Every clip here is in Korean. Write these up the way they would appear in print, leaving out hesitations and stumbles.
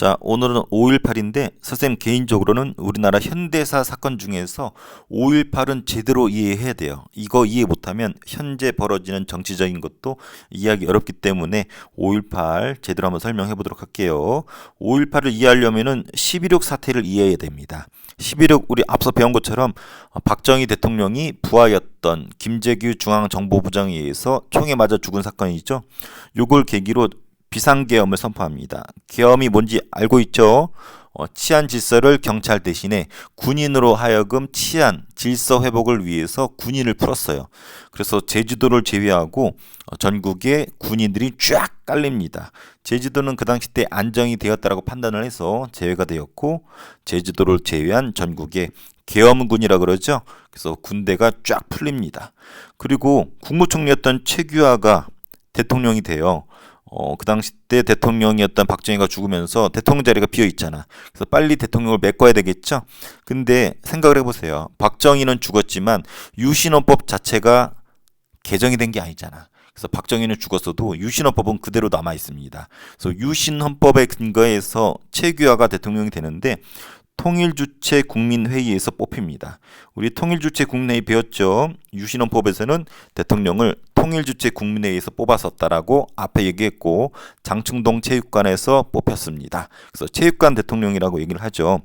자, 오늘은 5.18인데 선생님 개인적으로는 우리나라 현대사 사건 중에서 5.18은 제대로 이해해야 돼요. 이거 이해 못하면 현재 벌어지는 정치적인 것도 이해하기 어렵기 때문에 5.18 제대로 한번 설명해 보도록 할게요. 5.18을 이해하려면은 11.6 사태를 이해해야 됩니다. 11.6 우리 앞서 배운 것처럼 박정희 대통령이 부하였던 김재규 중앙정보부장에 의해서 총에 맞아 죽은 사건이죠. 요걸 계기로 비상계엄을 선포합니다. 계엄이 뭔지 알고 있죠? 치안 질서를 경찰 대신에 군인으로 하여금 치안 질서 회복을 위해서 군인을 풀었어요. 그래서 제주도를 제외하고 전국에 군인들이 쫙 깔립니다. 제주도는 그 당시 때 안정이 되었다라고 판단을 해서 제외가 되었고, 제주도를 제외한 전국에 계엄군이라 그러죠. 그래서 군대가 쫙 풀립니다. 그리고 국무총리였던 최규하가 대통령이 돼요. 그 당시 때 대통령이었던 박정희가 죽으면서 대통령 자리가 비어 있잖아. 그래서 빨리 대통령을 메꿔야 되겠죠. 근데 생각을 해보세요. 박정희는 죽었지만 유신헌법 자체가 개정이 된 게 아니잖아. 그래서 박정희는 죽었어도 유신헌법은 그대로 남아 있습니다. 그래서 유신헌법에 근거해서 최규하가 대통령이 되는데 통일주체 국민회의에서 뽑힙니다. 우리 통일주체 국민회의 배웠죠? 유신헌법에서는 대통령을 통일주체 국민회의에서 뽑았었다라고 앞에 얘기했고, 장충동 체육관에서 뽑혔습니다. 그래서 체육관 대통령이라고 얘기를 하죠.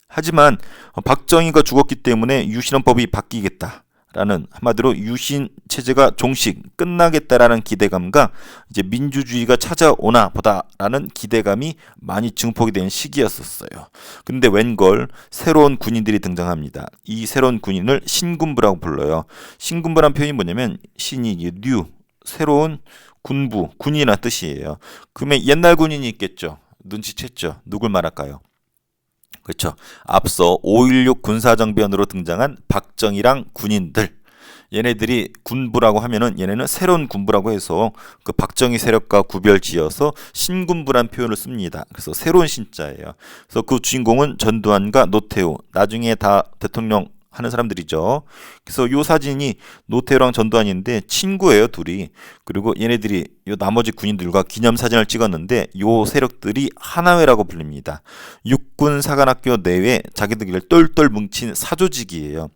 하지만 박정희가 죽었기 때문에 유신헌법이 바뀌겠다. 라는, 한마디로 유신 체제가 종식 끝나겠다라는 기대감과 이제 민주주의가 찾아오나 보다라는 기대감이 많이 증폭이 된 시기였었어요. 근데 웬걸 새로운 군인들이 등장합니다. 이 새로운 군인을 신군부라고 불러요. 신군부란 표현이 뭐냐면 신이 뉴, 새로운 군부, 군인이라는 뜻이에요. 그러면 옛날 군인이 있겠죠. 눈치챘죠. 누굴 말할까요? 그렇죠. 앞서 5.16 군사정변으로 등장한 박정희랑 군인들, 얘네들이 군부라고 하면은 얘네는 새로운 군부라고 해서 그 박정희 세력과 구별지어서 신군부란 표현을 씁니다. 그래서 새로운 신자예요. 그래서 그 주인공은 전두환과 노태우, 나중에 다 대통령 하는 사람들이죠. 그래서 요 사진이 노태우랑 전두환인데 친구예요, 둘이. 그리고 얘네들이 요 나머지 군인들과 기념사진을 찍었는데 요 세력들이 하나회라고 불립니다. 육군사관학교 내외 자기들끼리 똘똘 뭉친 사조직이에요.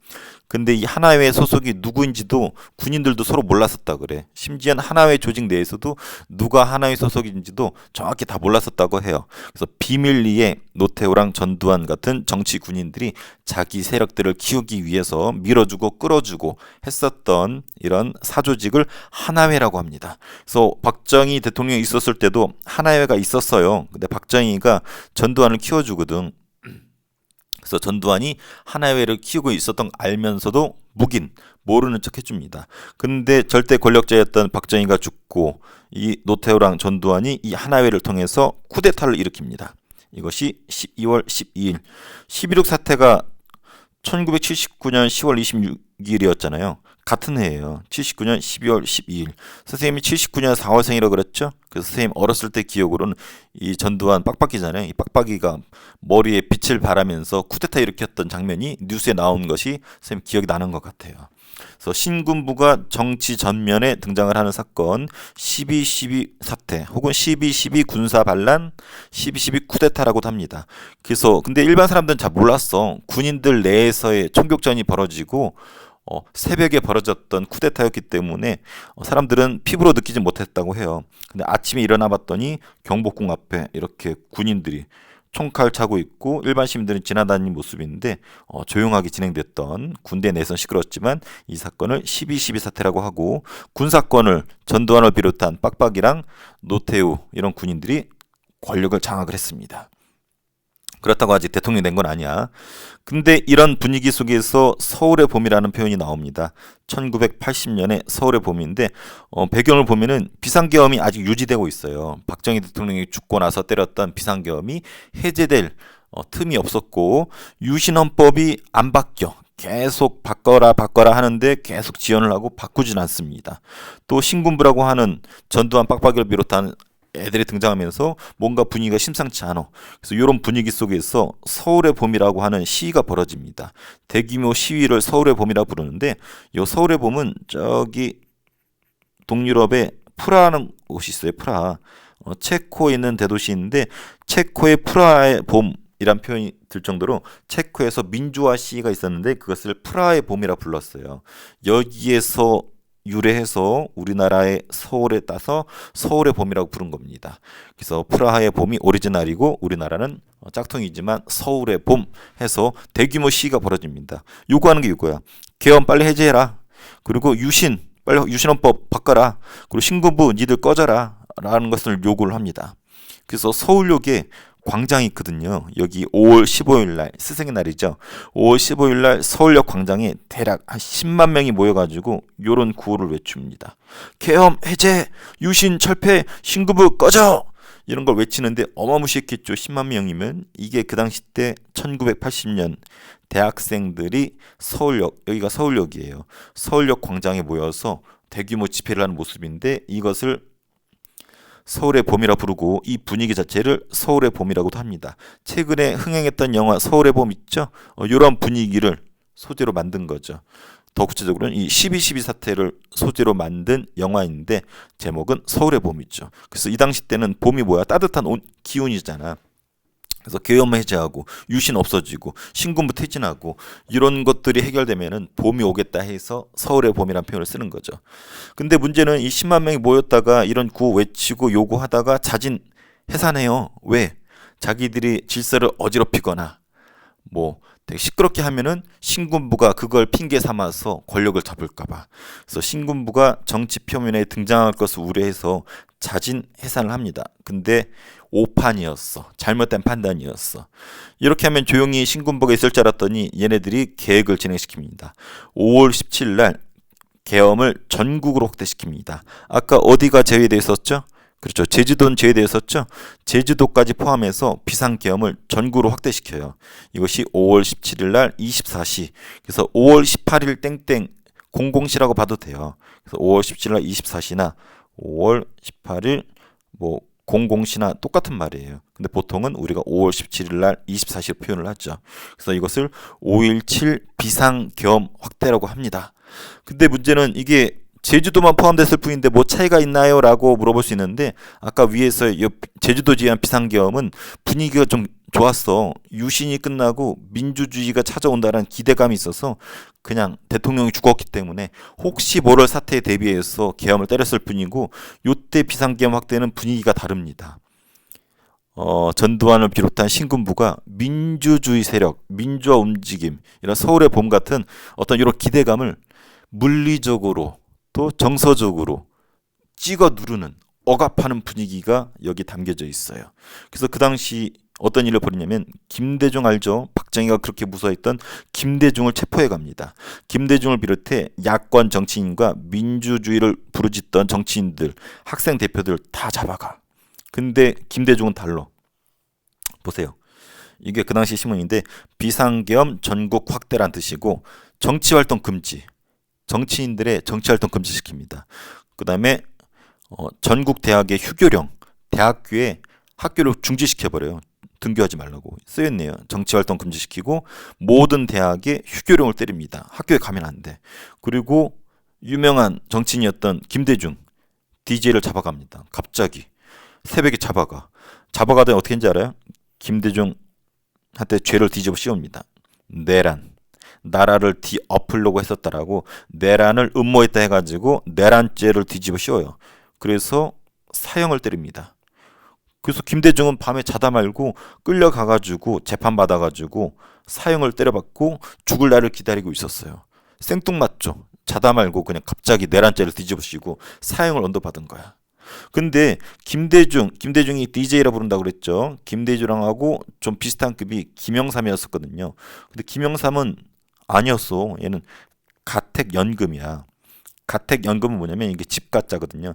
근데 이 하나회 소속이 누구인지도 군인들도 서로 몰랐었다 그래. 심지어 하나회 조직 내에서도 누가 하나회 소속인지도 정확히 다 몰랐었다고 해요. 그래서 비밀리에 노태우랑 전두환 같은 정치 군인들이 자기 세력들을 키우기 위해서 밀어주고 끌어주고 했었던 이런 사조직을 하나회라고 합니다. 그래서 박정희 대통령이 있었을 때도 하나회가 있었어요. 근데 박정희가 전두환을 키워주거든. 그래서 전두환이 하나회를 키우고 있었던 거 알면서도 묵인, 모르는 척 해줍니다. 근데 절대 권력자였던 박정희가 죽고 이 노태우랑 전두환이 이 하나회를 통해서 쿠데타를 일으킵니다. 이것이 12월 12일 11.6 사태가 1979년 10월 26일이었잖아요. 같은 해예요. 79년 12월 12일. 선생님이 79년 4월생이라고 그랬죠? 그래서 선생님 어렸을 때 기억으로는 이 전두환 빡빡이잖아요. 이 빡빡이가 머리에 빛을 발하면서 쿠데타 일으켰던 장면이 뉴스에 나온 것이 선생님 기억이 나는 것 같아요. 그래서 신군부가 정치 전면에 등장을 하는 사건 12.12 사태 혹은 12.12 군사 반란 12.12 쿠데타라고도 합니다. 그래서 근데 일반 사람들은 잘 몰랐어. 군인들 내에서의 총격전이 벌어지고 새벽에 벌어졌던 쿠데타였기 때문에 사람들은 피부로 느끼지 못했다고 해요. 근데 아침에 일어나 봤더니 경복궁 앞에 이렇게 군인들이 총칼 차고 있고 일반 시민들은 지나다니는 모습인데 조용하게 진행됐던, 군대 내에서는 시끄러웠지만 이 사건을 12.12 사태라고 하고, 군사권을 전두환을 비롯한 빡빡이랑 노태우 이런 군인들이 권력을 장악을 했습니다. 그렇다고 아직 대통령이 된 건 아니야. 근데 이런 분위기 속에서 서울의 봄이라는 표현이 나옵니다. 1980년에 서울의 봄인데 배경을 보면은 비상계엄이 아직 유지되고 있어요. 박정희 대통령이 죽고 나서 때렸던 비상계엄이 해제될 틈이 없었고, 유신헌법이 안 바뀌어. 계속 바꿔라 하는데 계속 지연을 하고 바꾸진 않습니다. 또 신군부라고 하는 전두환 빡빡이를 비롯한 애들이 등장하면서 뭔가 분위기가 심상치 않아. 그래서 이런 분위기 속에서 서울의 봄이라고 하는 시위가 벌어집니다. 대규모 시위를 서울의 봄이라 부르는데, 이 서울의 봄은 저기 동유럽에 프라하는 곳이 있어요. 프라. 체코에 있는 대도시인데 체코의 프라하의 봄이란 표현이 들 정도로 체코에서 민주화 시위가 있었는데 그것을 프라하의 봄이라 불렀어요. 여기에서 유래해서 우리나라의 서울에 따서 서울의 봄이라고 부른 겁니다. 그래서 프라하의 봄이 오리지널이고 우리나라는 짝퉁이지만 서울의 봄 해서 대규모 시위가 벌어집니다. 요구하는 게 이거야. 계엄 빨리 해제해라. 그리고 유신 빨리 유신헌법 바꿔라. 그리고 신군부 니들 꺼져라 라는 것을 요구를 합니다. 그래서 서울역에 광장이 있거든요. 여기 5월 15일 날 스승의 날이죠. 5월 15일 날 서울역 광장에 대략 한 10만 명이 모여가지고 요런 구호를 외칩니다. 계엄 해제, 유신 철폐, 신군부 꺼져! 이런 걸 외치는데 어마무시했겠죠. 10만 명이면. 이게 그 당시 때 1980년 대학생들이 서울역, 여기가 서울역이에요. 서울역 광장에 모여서 대규모 집회를 하는 모습인데 이것을 서울의 봄이라 부르고 이 분위기 자체를 서울의 봄이라고도 합니다. 최근에 흥행했던 영화 서울의 봄 있죠? 이런 분위기를 소재로 만든 거죠. 더 구체적으로는 이 12.12 사태를 소재로 만든 영화인데 제목은 서울의 봄이죠. 그래서 이 당시 때는 봄이 뭐야? 따뜻한 기운이잖아. 그래서 계엄 해제하고 유신 없어지고 신군부 퇴진하고 이런 것들이 해결되면은 봄이 오겠다 해서 서울의 봄이라는 표현을 쓰는 거죠. 근데 문제는 이 10만 명이 모였다가 이런 구호 외치고 요구하다가 자진 해산해요. 왜? 자기들이 질서를 어지럽히거나 뭐 되게 시끄럽게 하면은 신군부가 그걸 핑계 삼아서 권력을 잡을까봐. 그래서 신군부가 정치 표면에 등장할 것을 우려해서 자진 해산을 합니다. 근데 오판이었어. 잘못된 판단이었어. 이렇게 하면 조용히 신군부가 있을 줄 알았더니 얘네들이 계획을 진행시킵니다. 5월 17일 날 계엄을 전국으로 확대시킵니다. 아까 어디가 제외되어 있었죠? 그렇죠. 제주도는 제외되어 있었죠. 제주도까지 포함해서 비상계엄을 전국으로 확대시켜요. 이것이 5월 17일 날 24시. 그래서 5월 18일 땡땡 00시라고 봐도 돼요. 그래서 5월 17일 날 24시나 5월 18일 뭐 00시나 똑같은 말이에요. 근데 보통은 우리가 5월 17일 날 24시로 표현을 하죠. 그래서 이것을 5.17 비상계엄 확대라고 합니다. 근데 문제는 이게 제주도만 포함됐을 뿐인데 뭐 차이가 있나요? 라고 물어볼 수 있는데 아까 위에서 제주도 지한 비상계엄은 분위기가 좀 좋았어. 유신이 끝나고 민주주의가 찾아온다는 기대감이 있어서 그냥 대통령이 죽었기 때문에 혹시 모를 사태에 대비해서 계엄을 때렸을 뿐이고 요때 비상계엄 확대는 분위기가 다릅니다. 전두환을 비롯한 신군부가 민주주의 세력, 민주화 움직임, 이런 서울의 봄 같은 어떤 이런 기대감을 물리적으로 또 정서적으로 찍어 누르는 억압하는 분위기가 여기 담겨져 있어요. 그래서 그 당시 어떤 일을 벌이냐면 김대중 알죠? 박정희가 그렇게 무서워했던 김대중을 체포해 갑니다. 김대중을 비롯해 야권 정치인과 민주주의를 부르짖던 정치인들, 학생 대표들 다 잡아가. 근데 김대중은 달라. 보세요. 이게 그 당시 신문인데 비상계엄 전국 확대란 뜻이고 정치활동 금지. 정치인들의 정치활동 금지시킵니다. 그 다음에 전국 대학의 휴교령, 대학교에 학교를 중지시켜버려요. 등교하지 말라고 쓰였네요. 정치활동 금지시키고 모든 대학에 휴교령을 때립니다. 학교에 가면 안 돼. 그리고 유명한 정치인이었던 김대중 DJ를 잡아갑니다. 갑자기 새벽에 잡아가더니 어떻게 했는지 알아요? 김대중한테 죄를 뒤집어 씌웁니다. 내란, 나라를 뒤엎으려고 했었다라고 내란을 음모했다 해가지고 내란죄를 뒤집어 씌워요. 그래서 사형을 때립니다. 그래서 김대중은 밤에 자다 말고 끌려가가지고 재판받아가지고 사형을 때려받고 죽을 날을 기다리고 있었어요. 생뚱맞죠. 자다 말고 그냥 갑자기 내란죄를 뒤집어 씌우고 사형을 언도받은 거야. 근데 김대중이 DJ라 부른다고 그랬죠. 김대중하고 좀 비슷한 급이 김영삼이었었거든요. 근데 김영삼은 아니었어. 얘는 가택연금이야. 가택연금은 뭐냐면 이게 집 가짜거든요.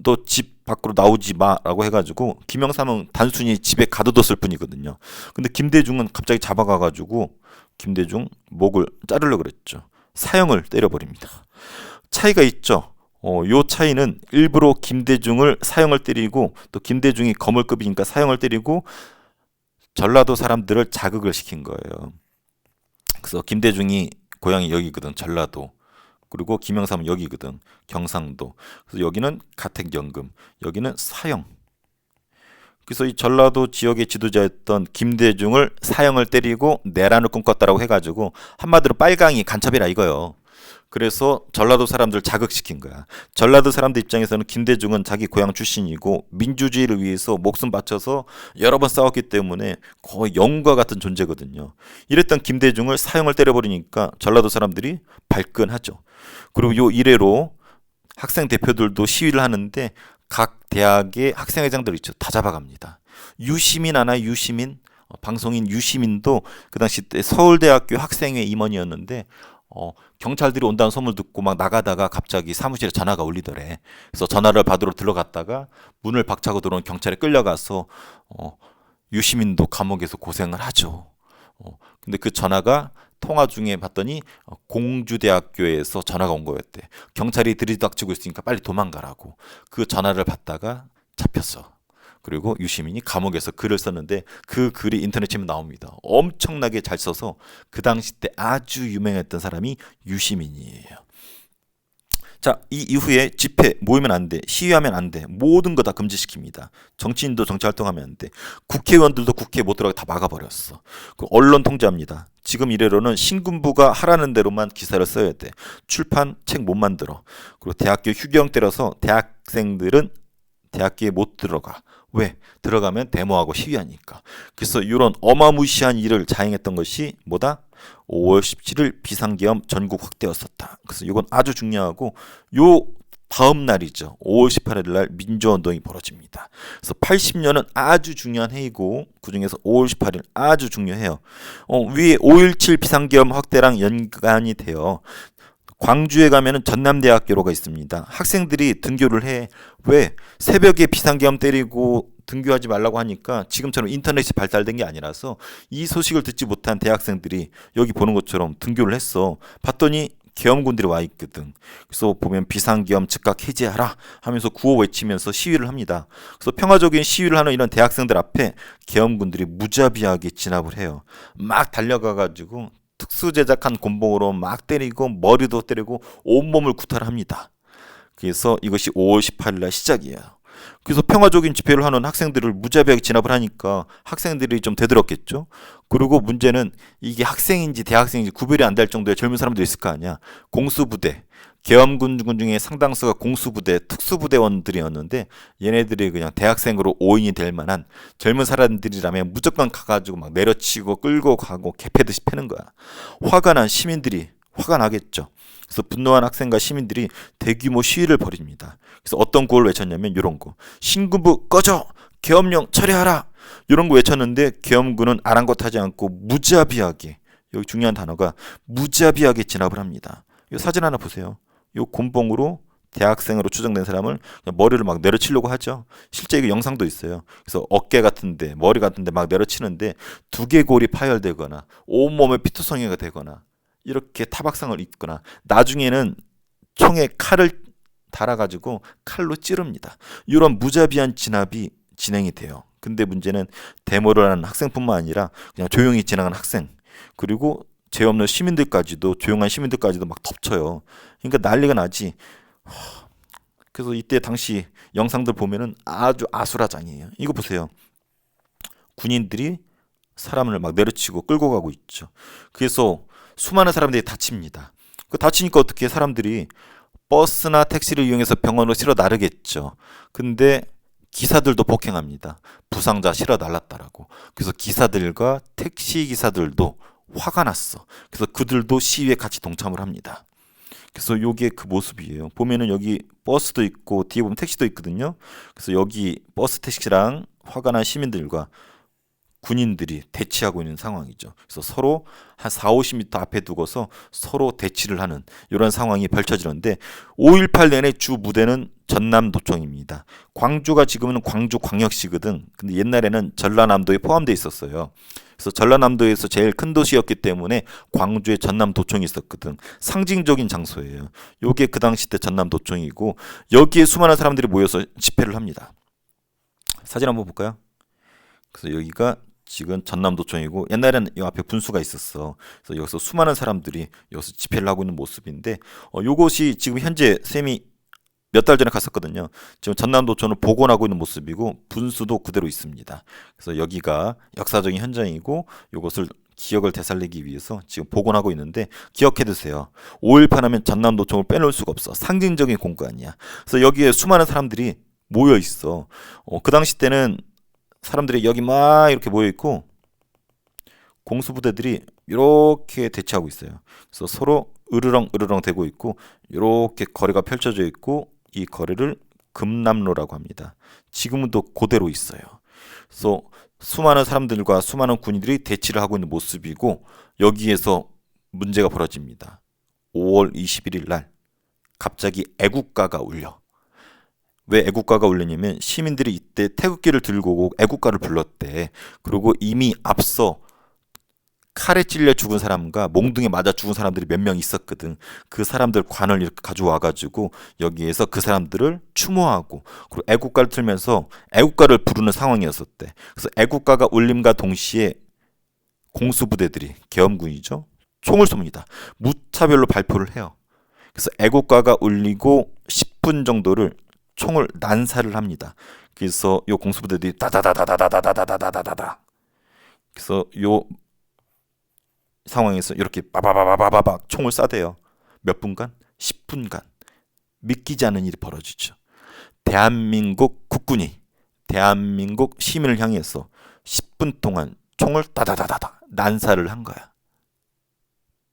너 집 밖으로 나오지 마라고 해가지고 김영삼은 단순히 집에 가둬뒀을 뿐이거든요. 근데 김대중은 갑자기 잡아가가지고 김대중 목을 자르려고 그랬죠. 사형을 때려버립니다. 차이가 있죠. 요 차이는 일부러 김대중을 사형을 때리고 또 김대중이 거물급이니까 사형을 때리고 전라도 사람들을 자극을 시킨 거예요. 그래서 김대중이 고향이 여기거든, 전라도. 그리고 김영삼은 여기거든, 경상도. 그래서 여기는 가택연금, 여기는 사형. 그래서 이 전라도 지역의 지도자였던 김대중을 사형을 때리고 내란을 꿈꿨다라고 해가지고 한마디로 빨강이 간첩이라 이거요. 그래서 전라도 사람들 자극시킨 거야. 전라도 사람들 입장에서는 김대중은 자기 고향 출신이고 민주주의를 위해서 목숨 바쳐서 여러 번 싸웠기 때문에 거의 영웅과 같은 존재거든요. 이랬던 김대중을 사형을 때려버리니까 전라도 사람들이 발끈하죠. 그리고 요 이래로 학생 대표들도 시위를 하는데 각 대학의 학생회장들 있죠. 다 잡아갑니다. 유시민 아나 유시민? 방송인 유시민도 그 당시 때 서울대학교 학생회 임원이었는데 경찰들이 온다는 소문을 듣고 막 나가다가 갑자기 사무실에 전화가 울리더래. 그래서 전화를 받으러 들어갔다가 문을 박차고 들어온 경찰에 끌려가서 유시민도 감옥에서 고생을 하죠. 근데 그 전화가 통화 중에 봤더니 공주대학교에서 전화가 온 거였대. 경찰이 들이닥치고 있으니까 빨리 도망가라고. 그 전화를 받다가 잡혔어. 그리고 유시민이 감옥에서 글을 썼는데 그 글이 인터넷 치면 나옵니다. 엄청나게 잘 써서 그 당시 때 아주 유명했던 사람이 유시민이에요. 자, 이 이후에 집회 모이면 안 돼, 시위하면 안 돼, 모든 거 다 금지시킵니다. 정치인도 정치활동하면 안 돼, 국회의원들도 국회에 못 들어가게 다 막아버렸어. 그 언론 통제합니다. 지금 이래로는 신군부가 하라는 대로만 기사를 써야 돼. 출판 책 못 만들어. 그리고 대학교 휴경 때려서 대학생들은 대학교에 못 들어가. 왜? 들어가면 데모하고 시위하니까. 그래서 이런 어마무시한 일을 자행했던 것이 뭐다? 5월 17일 비상계엄 전국 확대였었다. 그래서 이건 아주 중요하고 요 다음 날이죠. 5월 18일 날 민주화운동이 벌어집니다. 그래서 80년은 아주 중요한 해이고 그중에서 5월 18일 아주 중요해요. 위에 5.17 비상계엄 확대랑 연관이 돼요. 광주에 가면은 전남대학교로가 있습니다. 학생들이 등교를 해. 왜? 새벽에 비상계엄 때리고 등교하지 말라고 하니까 지금처럼 인터넷이 발달된 게 아니라서 이 소식을 듣지 못한 대학생들이 여기 보는 것처럼 등교를 했어. 봤더니 계엄군들이 와 있거든. 그래서 보면 비상계엄 즉각 해제하라 하면서 구호 외치면서 시위를 합니다. 그래서 평화적인 시위를 하는 이런 대학생들 앞에 계엄군들이 무자비하게 진압을 해요. 막 달려가가지고 특수 제작한 곤봉으로 막 때리고 머리도 때리고 온몸을 구타합니다. 그래서 이것이 5월 18일 날 시작이에요. 그래서 평화적인 집회를 하는 학생들을 무자비하게 진압을 하니까 학생들이 좀 대들었겠죠. 그리고 문제는 이게 학생인지 대학생인지 구별이 안 될 정도의 젊은 사람들이 있을 거 아니야. 공수부대, 계엄군 중에 상당수가 공수부대, 특수부대원들이었는데 얘네들이 그냥 대학생으로 오인이 될 만한 젊은 사람들이라면 무조건 가가지고 막 내려치고 끌고 가고 개패듯이 패는 거야. 화가 난 시민들이 화가 나겠죠. 그래서 분노한 학생과 시민들이 대규모 시위를 벌입니다. 그래서 어떤 구호를 외쳤냐면 이런 거. 신군부 꺼져! 계엄령 철회하라! 이런 거 외쳤는데 계엄군은 아랑곳하지 않고 무자비하게, 여기 중요한 단어가 무자비하게 진압을 합니다. 이 사진 하나 보세요. 이 곤봉으로 대학생으로 추정된 사람을 그냥 머리를 막 내려치려고 하죠. 실제 이거 영상도 있어요. 그래서 어깨 같은데 머리 같은데 막 내려치는데 두개골이 파열되거나 온몸에 피투성이가 되거나 이렇게 타박상을 입거나 나중에는 총에 칼을 달아가지고 칼로 찌릅니다. 이런 무자비한 진압이 진행이 돼요. 근데 문제는 데모를 하는 학생뿐만 아니라 그냥 조용히 지나가는 학생 그리고 죄 없는 시민들까지도 조용한 시민들까지도 막 덮쳐요. 그러니까 난리가 나지. 그래서 이때 당시 영상들 보면은 아주 아수라장이에요. 이거 보세요. 군인들이 사람을 막 내려치고 끌고 가고 있죠. 그래서 수많은 사람들이 다칩니다. 그 다치니까 어떻게 사람들이 버스나 택시를 이용해서 병원으로 실어 나르겠죠. 근데 기사들도 폭행합니다. 부상자 실어 날랐다라고. 그래서 기사들과 택시 기사들도 화가 났어. 그래서 그들도 시위에 같이 동참을 합니다. 그래서 요게 그 모습이에요. 보면은 여기 버스도 있고 뒤에 보면 택시도 있거든요. 그래서 여기 버스 택시랑 화가 난 시민들과 군인들이 대치하고 있는 상황이죠. 그래서 서로 한 4, 50m 앞에 두고서 서로 대치를 하는 이런 상황이 펼쳐지는데 5.18 내내 주 무대는 전남도청입니다. 광주가 지금은 광주광역시거든. 근데 옛날에는 전라남도에 포함되어 있었어요. 그래서 전라남도에서 제일 큰 도시였기 때문에 광주에 전남도청이 있었거든. 상징적인 장소예요. 요게 그 당시 때 전남도청이고 여기에 수많은 사람들이 모여서 집회를 합니다. 사진 한번 볼까요? 그래서 여기가 지금 전남도청이고 옛날에는 이 앞에 분수가 있었어. 그래서 여기서 수많은 사람들이 여기서 집회를 하고 있는 모습인데 요것이 지금 현재 쌤이 몇 달 전에 갔었거든요. 지금 전남도청을 복원하고 있는 모습이고 분수도 그대로 있습니다. 그래서 여기가 역사적인 현장이고 이것을 기억을 되살리기 위해서 지금 복원하고 있는데 기억해 두세요. 5.18 하면 전남도청을 빼놓을 수가 없어. 상징적인 공간이야. 그래서 여기에 수많은 사람들이 모여 있어. 그 당시 때는 사람들이 여기 막 이렇게 모여 있고 공수부대들이 이렇게 대치하고 있어요. 그래서 서로 으르렁 으르렁 대고 있고 이렇게 거리가 펼쳐져 있고 이 거리를 금남로라고 합니다. 지금도 그대로 있어요. 그래서 수많은 사람들과 수많은 군인들이 대치를 하고 있는 모습이고 여기에서 문제가 벌어집니다. 5월 21일 날 갑자기 애국가가 울려. 왜 애국가가 울리냐면 시민들이 이때 태극기를 들고 오고 애국가를 불렀대. 그리고 이미 앞서 칼에 찔려 죽은 사람과 몽둥이에 맞아 죽은 사람들이 몇 명 있었거든. 그 사람들 관을 이렇게 가져와가지고 여기에서 그 사람들을 추모하고 그리고 애국가를 틀면서 애국가를 부르는 상황이었었대. 그래서 애국가가 울림과 동시에 공수부대들이 계엄군이죠. 총을 쏩니다. 무차별로 발표를 해요. 그래서 애국가가 울리고 10분 정도를 총을 난사를 합니다. 그래서 요 공수부대들이 다다다다다다다다다다다다. 그래서 요 상황에서 이렇게 빠바바바바박 총을 쏴대요. 몇 분간? 10분간. 믿기지 않는 일이 벌어지죠. 대한민국 국군이 대한민국 시민을 향해서 10분 동안 총을 따다다다다 난사를 한 거야.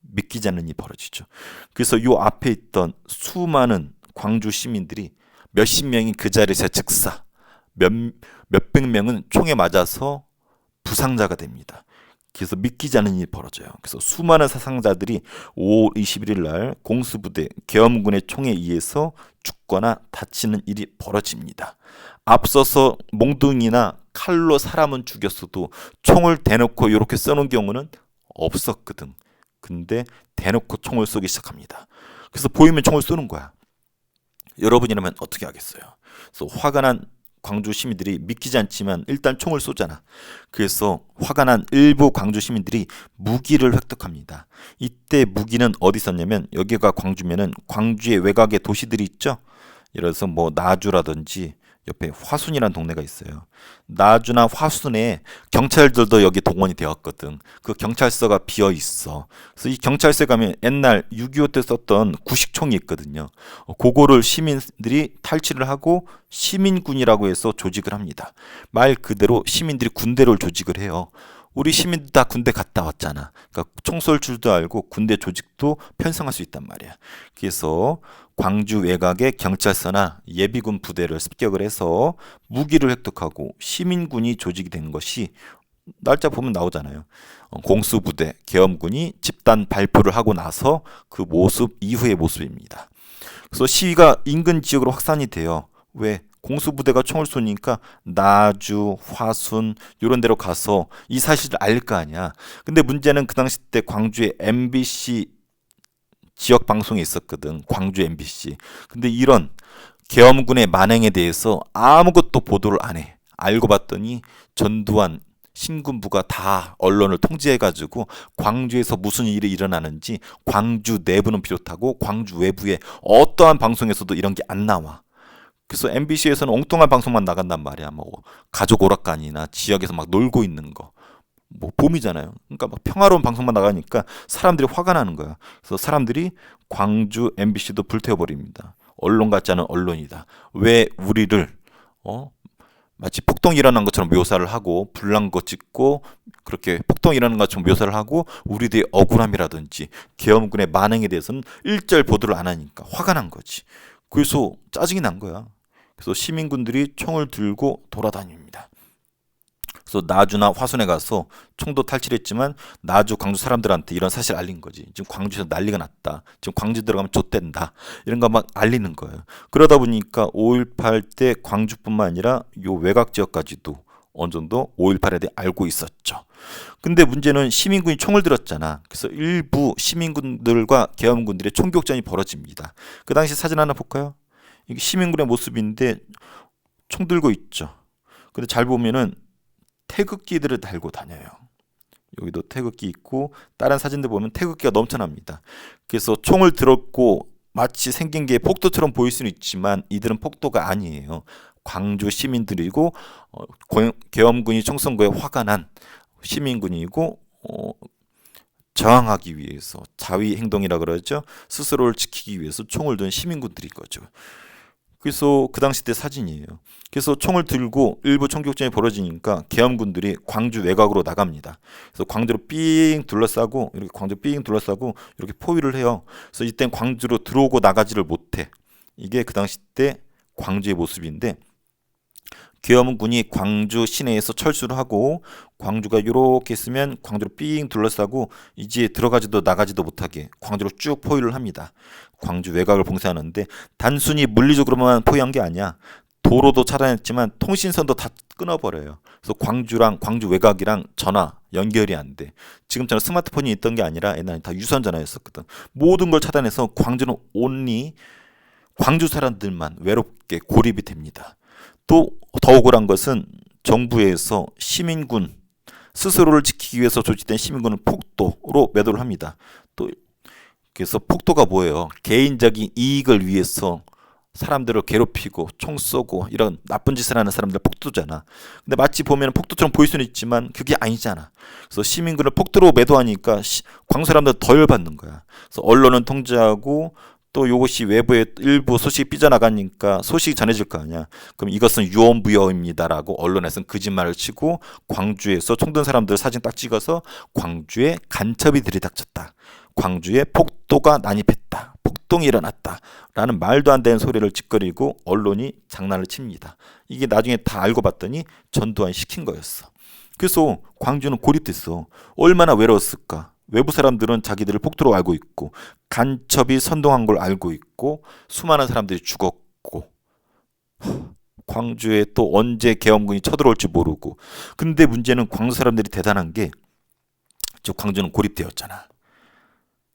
믿기지 않는 일이 벌어지죠. 그래서 요 앞에 있던 수많은 광주 시민들이 몇십 명이 그 자리에서 즉사, 몇백 명은 총에 맞아서 부상자가 됩니다. 그래서 믿기지 않는 일이 벌어져요. 그래서 수많은 사상자들이 5월 21일 날 공수부대 계엄군의 총에 의해서 죽거나 다치는 일이 벌어집니다. 앞서서 몽둥이나 칼로 사람은 죽였어도 총을 대놓고 이렇게 써놓은 경우는 없었거든. 근데 대놓고 총을 쏘기 시작합니다. 그래서 보이면 총을 쏘는 거야. 여러분이라면 어떻게 하겠어요? 그래서 화가 난 광주 시민들이 믿기지 않지만 일단 총을 쏘잖아. 그래서 화가 난 일부 광주 시민들이 무기를 획득합니다. 이때 무기는 어디 있었냐면 여기가 광주면은 광주의 외곽의 도시들이 있죠. 예를 들어서 뭐 나주라든지 옆에 화순이라는 동네가 있어요. 나주나 화순에 경찰들도 여기 동원이 되었거든. 그 경찰서가 비어 있어. 그래서 이 경찰서에 가면 옛날 6.25 때 썼던 구식총이 있거든요. 그거를 시민들이 탈취를 하고 시민군이라고 해서 조직을 합니다. 말 그대로 시민들이 군대를 조직을 해요. 우리 시민들 다 군대 갔다 왔잖아. 그러니까 총 쏠 줄도 알고 군대 조직도 편성할 수 있단 말이야. 그래서 광주 외곽의 경찰서나 예비군 부대를 습격을 해서 무기를 획득하고 시민군이 조직이 된 것이 날짜 보면 나오잖아요. 공수부대, 계엄군이 집단 발표를 하고 나서 그 모습 이후의 모습입니다. 그래서 시위가 인근 지역으로 확산이 돼요. 왜? 공수부대가 총을 쏘니까 나주, 화순 이런 데로 가서 이 사실을 알 거 아니야. 근데 문제는 그 당시 때 광주에 MBC 지역 방송이 있었거든. 광주 MBC. 근데 이런 계엄군의 만행에 대해서 아무것도 보도를 안 해. 알고 봤더니 전두환 신군부가 다 언론을 통제해가지고 광주에서 무슨 일이 일어나는지 광주 내부는 비롯하고 광주 외부의 어떠한 방송에서도 이런 게 안 나와. 그래서 MBC에서는 엉뚱한 방송만 나간단 말이야. 뭐 가족 오락관이나 지역에서 막 놀고 있는 거. 뭐 봄이잖아요. 그러니까 막 평화로운 방송만 나가니까 사람들이 화가 나는 거야. 그래서 사람들이 광주 MBC도 불태워버립니다. 언론 같지 않은 언론이다. 왜 우리를 마치 폭동이 일어난 것처럼 묘사를 하고 불난 거 찍고 그렇게 폭동이 일어난 것처럼 묘사를 하고 우리들의 억울함이라든지 계엄군의 만행에 대해서는 일절 보도를 안 하니까 화가 난 거지. 그래서 짜증이 난 거야. 그래서 시민군들이 총을 들고 돌아다닙니다. 그래서 나주나 화순에 가서 총도 탈취를 했지만 나주 광주 사람들한테 이런 사실 알린 거지. 지금 광주에서 난리가 났다. 지금 광주 들어가면 좆된다. 이런 거 막 알리는 거예요. 그러다 보니까 5.18 때 광주뿐만 아니라 요 외곽 지역까지도 어느 정도 5.18에 대해 알고 있었죠. 근데 문제는 시민군이 총을 들었잖아. 그래서 일부 시민군들과 계엄군들의 총격전이 벌어집니다. 그 당시 사진 하나 볼까요? 이게 시민군의 모습인데 총 들고 있죠. 근데 잘 보면은 태극기들을 달고 다녀요. 여기도 태극기 있고 다른 사진들 보면 태극기가 넘쳐납니다. 그래서 총을 들었고 마치 생긴 게 폭도처럼 보일 수는 있지만 이들은 폭도가 아니에요. 광주 시민들이고 계엄군이 총 쏜 거에 화가 난 시민군이고 저항하기 위해서 자위 행동이라 그러죠. 스스로를 지키기 위해서 총을 든 시민군들인 거죠. 그래서 그 당시 때 사진이에요. 그래서 총을 들고 일부 총격전이 벌어지니까 계엄군들이 광주 외곽으로 나갑니다. 그래서 광주로 삥 둘러싸고 이렇게 광주 삥 둘러싸고 이렇게 포위를 해요. 그래서 이땐 광주로 들어오고 나가지를 못해. 이게 그 당시 때 광주의 모습인데 계엄군이 광주 시내에서 철수를 하고 광주가 이렇게 있으면 광주로 삥 둘러싸고 이제 들어가지도 나가지도 못하게 광주로 쭉 포위를 합니다. 광주 외곽을 봉쇄하는데 단순히 물리적으로만 포위한 게 아니야. 도로도 차단했지만 통신선도 다 끊어버려요. 그래서 광주랑 광주 외곽이랑 전화 연결이 안 돼. 지금처럼 스마트폰이 있던 게 아니라 옛날에 다 유선 전화였었거든. 모든 걸 차단해서 광주는 온리 광주 사람들만 외롭게 고립이 됩니다. 또 더 억울한 것은 정부에서 시민군 스스로를 지키기 위해서 조직된 시민군을 폭도로 매도를 합니다. 또 그래서 폭도가 뭐예요? 개인적인 이익을 위해서 사람들을 괴롭히고 총 쏘고 이런 나쁜 짓을 하는 사람들 폭도잖아. 근데 마치 보면 폭도처럼 보일 수는 있지만 그게 아니잖아. 그래서 시민군을 폭도로 매도하니까 광주 사람들 더 열받는 거야. 그래서 언론은 통제하고 또 이것이 외부에 일부 소식이 삐져나가니까 소식이 전해질 거 아니야. 그럼 이것은 유언부여입니다라고 언론에서는 거짓말을 치고 광주에서 총든 사람들 사진 딱 찍어서 광주에 간첩이 들이닥쳤다. 광주에 폭도가 난입했다. 폭동이 일어났다. 라는 말도 안 되는 소리를 짓거리고 언론이 장난을 칩니다. 이게 나중에 다 알고 봤더니 전두환이 시킨 거였어. 그래서 광주는 고립됐어. 얼마나 외로웠을까. 외부 사람들은 자기들을 폭도로 알고 있고 간첩이 선동한 걸 알고 있고 수많은 사람들이 죽었고 광주에 또 언제 계엄군이 쳐들어올지 모르고 근데 문제는 광주 사람들이 대단한 게 광주는 고립되었잖아.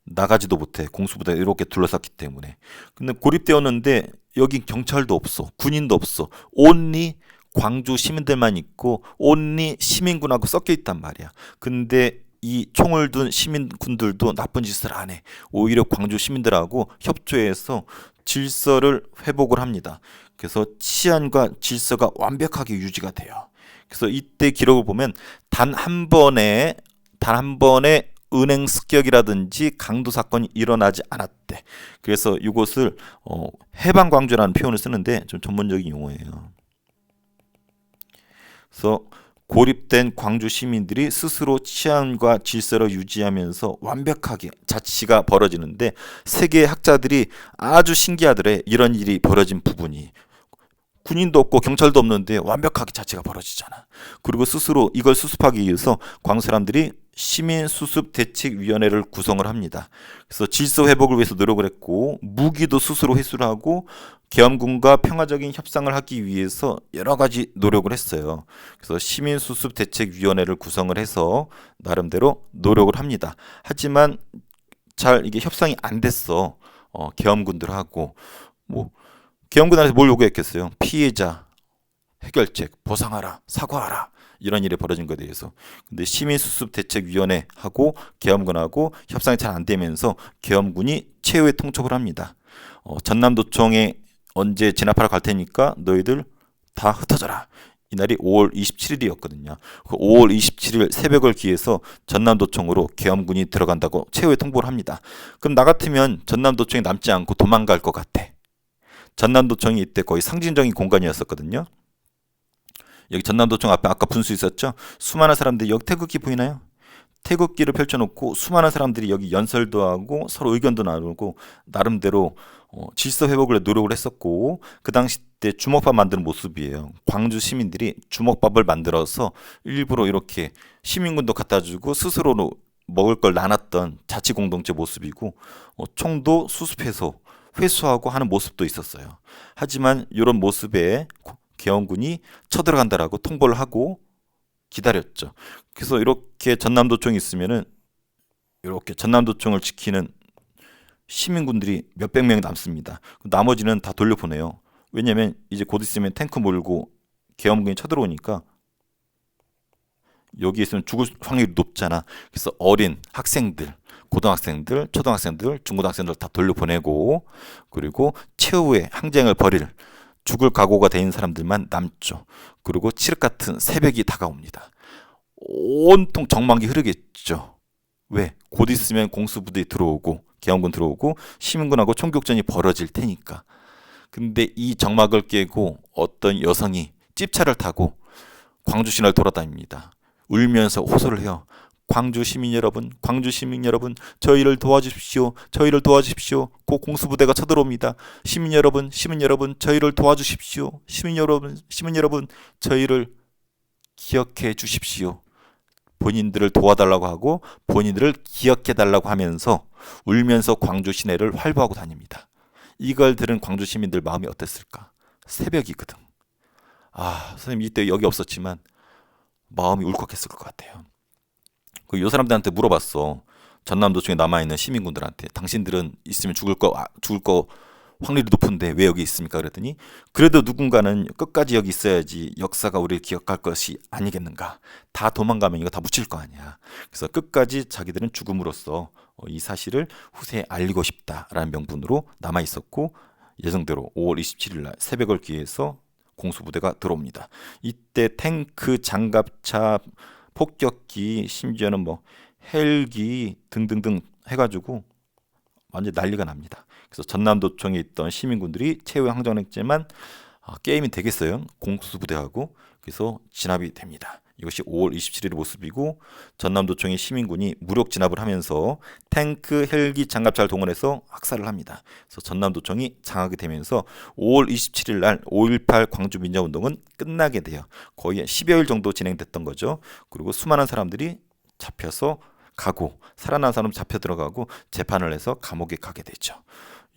나가지도 못해. 공수부대 이렇게 둘러쌌기 때문에. 근데 고립되었는데 여기 경찰도 없어. 군인도 없어. 온리 광주 시민들만 있고 온리 시민군하고 섞여 있단 말이야. 근데 이 총을 든 시민군들도 나쁜 짓을 안 해. 오히려 광주 시민들하고 협조해서 질서를 회복을 합니다. 그래서 치안과 질서가 완벽하게 유지가 돼요. 그래서 이때 기록을 보면 단 한 번에 은행 습격이라든지 강도 사건이 일어나지 않았대. 그래서 이곳을 해방광주라는 표현을 쓰는데 좀 전문적인 용어예요. 그래서 고립된 광주 시민들이 스스로 치안과 질서를 유지하면서 완벽하게 자치가 벌어지는데 세계 학자들이 아주 신기하더래. 이런 일이 벌어진 부분이. 군인도 없고 경찰도 없는데 완벽하게 자치가 벌어지잖아. 그리고 스스로 이걸 수습하기 위해서 광주 사람들이 시민수습대책위원회를 구성을 합니다. 그래서 질서 회복을 위해서 노력을 했고 무기도 스스로 회수를 하고 계엄군과 평화적인 협상을 하기 위해서 여러 가지 노력을 했어요. 그래서 시민수습대책위원회를 구성을 해서 나름대로 노력을 합니다. 하지만 잘 이게 협상이 안 됐어. 계엄군들하고 계엄군한테 뭘 요구했겠어요? 피해자 해결책 보상하라, 사과하라. 이런 일이 벌어진 것에 대해서. 근데 시민수습대책위원회하고 계엄군하고 협상이 잘 안 되면서 계엄군이 최후의 통첩을 합니다. 전남도청에 언제 진압하러 갈 테니까 너희들 다 흩어져라. 이날이 5월 27일이었거든요. 그 5월 27일 새벽을 기해서 전남도청으로 계엄군이 들어간다고 최후의 통보를 합니다. 그럼 나 같으면 전남도청에 남지 않고 도망갈 것 같아. 전남도청이 이때 거의 상징적인 공간이었었거든요. 여기 전남도청 앞에 아까 분수 있었죠? 수많은 사람들이 여기 태극기 보이나요? 태극기를 펼쳐놓고 수많은 사람들이 여기 연설도 하고 서로 의견도 나누고 나름대로 질서 회복을 노력을 했었고 그 당시 때 주먹밥 만드는 모습이에요. 광주 시민들이 주먹밥을 만들어서 일부러 이렇게 시민군도 갖다 주고 스스로 먹을 걸 나눴던 자치공동체 모습이고 총도 수습해서 회수하고 하는 모습도 있었어요. 하지만 이런 모습에 계엄군이 쳐들어간다라고 통보를 하고 기다렸죠. 그래서 이렇게 전남도청이 있으면은 이렇게 전남도청을 지키는 시민군들이 몇백 명이 남습니다. 나머지는 다 돌려보내요. 왜냐면 이제 곧 있으면 탱크 몰고 계엄군이 쳐들어오니까 여기 있으면 죽을 확률이 높잖아. 그래서 어린 학생들, 고등학생들, 초등학생들, 중고등학생들 다 돌려보내고, 그리고 최후의 항쟁을 벌일 죽을 각오가 돼 있는 사람들만 남죠. 그리고 칠흑 같은 새벽이 다가옵니다. 온통 정막이 흐르겠죠. 왜? 곧 있으면 공수부대 들어오고 계엄군 들어오고 시민군하고 총격전이 벌어질 테니까. 근데 이 정막을 깨고 어떤 여성이 찝차를 타고 광주 시내를 돌아다닙니다. 울면서 호소를 해요. 광주 시민 여러분, 광주 시민 여러분, 저희를 도와주십시오. 저희를 도와주십시오. 곧 공수부대가 쳐들어옵니다. 시민 여러분, 시민 여러분, 저희를 도와주십시오. 시민 여러분, 시민 여러분, 저희를 기억해 주십시오. 본인들을 도와달라고 하고 본인들을 기억해 달라고 하면서 울면서 광주 시내를 활보하고 다닙니다. 이걸 들은 광주 시민들 마음이 어땠을까? 새벽이거든. 선생님 이때 여기 없었지만 마음이 울컥했을 것 같아요. 이 사람들한테 물어봤어. 전남도청에 남아있는 시민군들한테 당신들은 있으면 죽을 거 확률이 높은데 왜 여기 있습니까? 그랬더니 그래도 누군가는 끝까지 여기 있어야지 역사가 우리를 기억할 것이 아니겠는가. 다 도망가면 이거 다 묻힐 거 아니야. 그래서 끝까지 자기들은 죽음으로써 이 사실을 후세에 알리고 싶다라는 명분으로 남아있었고, 예정대로 5월 27일 날 새벽을 기해서 공수부대가 들어옵니다. 이때 탱크, 장갑차, 폭격기, 심지어는 뭐 헬기 등등등 해가지고 완전 난리가 납니다. 그래서 전남도청에 있던 시민군들이 최후의 항전을 했지만 게임이 되겠어요. 공수부대하고. 그래서 진압이 됩니다. 이것이 5월 27일의 모습이고, 전남도청의 시민군이 무력 진압을 하면서 탱크, 헬기, 장갑차를 동원해서 학살을 합니다. 그래서 전남도청이 장악이 되면서 5월 27일 날 5.18 광주 민주화운동은 끝나게 돼요. 거의 10여일 정도 진행됐던 거죠. 그리고 수많은 사람들이 잡혀서 가고, 살아난 사람 잡혀 들어가고 재판을 해서 감옥에 가게 되죠.